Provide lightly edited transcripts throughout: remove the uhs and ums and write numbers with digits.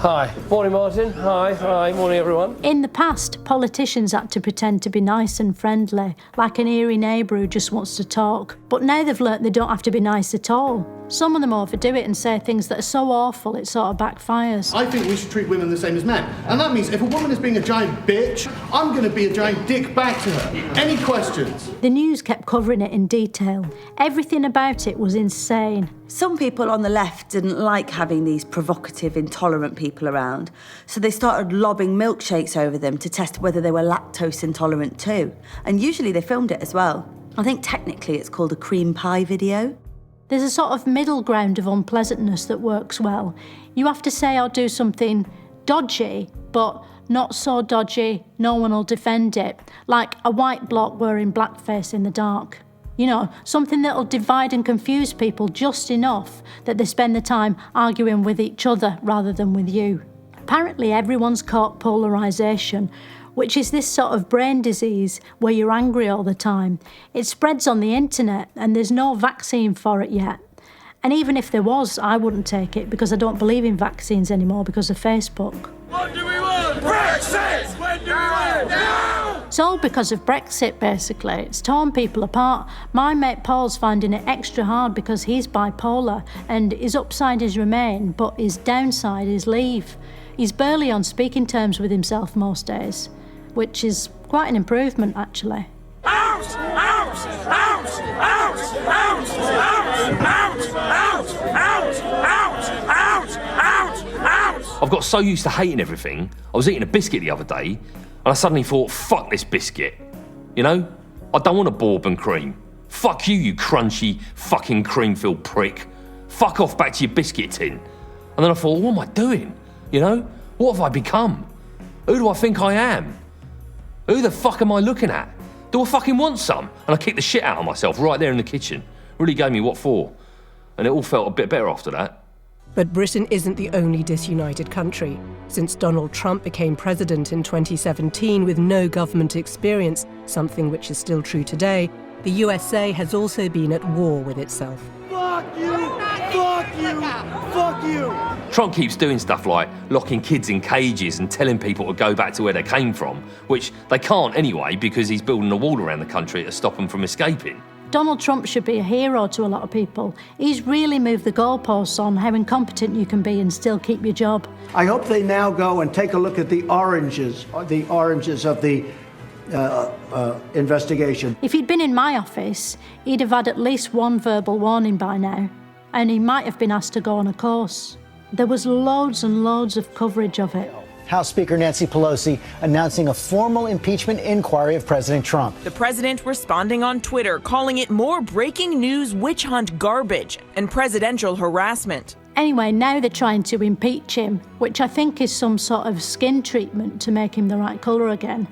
Hi. Morning, Martin. Hi. Morning, everyone. In the past, politicians had to pretend to be nice and friendly, like an eerie neighbour who just wants to talk. But now they've learnt they don't have to be nice at all. Some of them overdo it and say things that are so awful it sort of backfires. I think we should treat women the same as men. And that means if a woman is being a giant bitch, I'm going to be a giant dick back to her. Any questions? The news kept covering it in detail. Everything about it was insane. Some people on the left didn't like having these provocative, intolerant people around, so they started lobbing milkshakes over them to test whether they were lactose intolerant too. And usually they filmed it as well. I think technically it's called a cream pie video. There's a sort of middle ground of unpleasantness that works well. You have to say or do something dodgy, but not so dodgy no one will defend it, like a white bloke wearing blackface in the dark. You know, something that'll divide and confuse people just enough that they spend the time arguing with each other rather than with you. Apparently everyone's caught polarisation, which is this sort of brain disease where you're angry all the time. It spreads on the internet and there's no vaccine for it yet. And even if there was, I wouldn't take it because I don't believe in vaccines anymore because of Facebook. What do we want? Brexit! When do we want? Now! It's all because of Brexit, basically. It's torn people apart. My mate Paul's finding it extra hard because he's bipolar and his upside is remain, but his downside is leave. He's barely on speaking terms with himself most days, which is quite an improvement, actually. Out! Out! Out! Out! Out! Out! Out! Out! Out! Out! Out! I've got so used to hating everything, I was eating a biscuit the other day, and I suddenly thought, fuck this biscuit. You know? I don't want a bourbon cream. Fuck you, you crunchy, fucking cream-filled prick. Fuck off back to your biscuit tin. And then I thought, what am I doing? You know? What have I become? Who do I think I am? Who the fuck am I looking at? Do I fucking want some? And I kicked the shit out of myself right there in the kitchen. Really gave me what for. And it all felt a bit better after that. But Britain isn't the only disunited country. Since Donald Trump became president in 2017 with no government experience, something which is still true today, the USA has also been at war with itself. Fuck you! Fuck you! Fuck you! Trump keeps doing stuff like locking kids in cages and telling people to go back to where they came from, which they can't anyway because he's building a wall around the country to stop them from escaping. Donald Trump should be a hero to a lot of people. He's really moved the goalposts on how incompetent you can be and still keep your job. I hope they now go and take a look at the oranges of the investigation. If he'd been in my office, he'd have had at least one verbal warning by now, and he might have been asked to go on a course. There was loads and loads of coverage of it. House Speaker Nancy Pelosi announcing a formal impeachment inquiry of President Trump. The president responding on Twitter, calling it more breaking news witch hunt garbage and presidential harassment. Anyway, now they're trying to impeach him, which I think is some sort of skin treatment to make him the right colour again.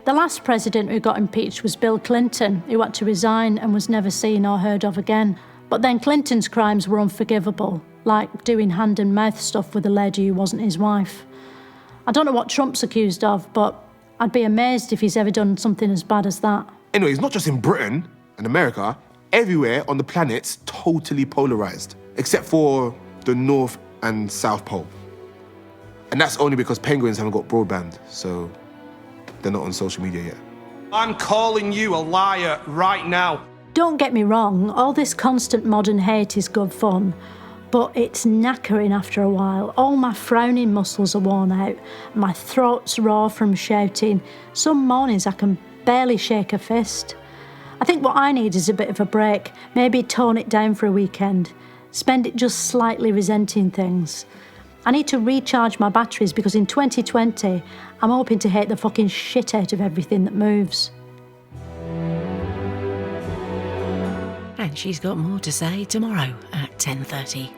The last president who got impeached was Bill Clinton, who had to resign and was never seen or heard of again. But then Clinton's crimes were unforgivable, like doing hand and mouth stuff with a lady who wasn't his wife. I don't know what Trump's accused of, but I'd be amazed if he's ever done something as bad as that. Anyway, it's not just in Britain and America. Everywhere on the planet's totally polarised, except for the North and South Pole. And that's only because penguins haven't got broadband, so they're not on social media yet. I'm calling you a liar right now. Don't get me wrong, all this constant modern hate is good fun, but it's knackering after a while. All my frowning muscles are worn out, my throat's raw from shouting. Some mornings I can barely shake a fist. I think what I need is a bit of a break, maybe tone it down for a weekend, spend it just slightly resenting things. I need to recharge my batteries because in 2020, I'm hoping to hate the fucking shit out of everything that moves. And she's got more to say tomorrow at 10:30.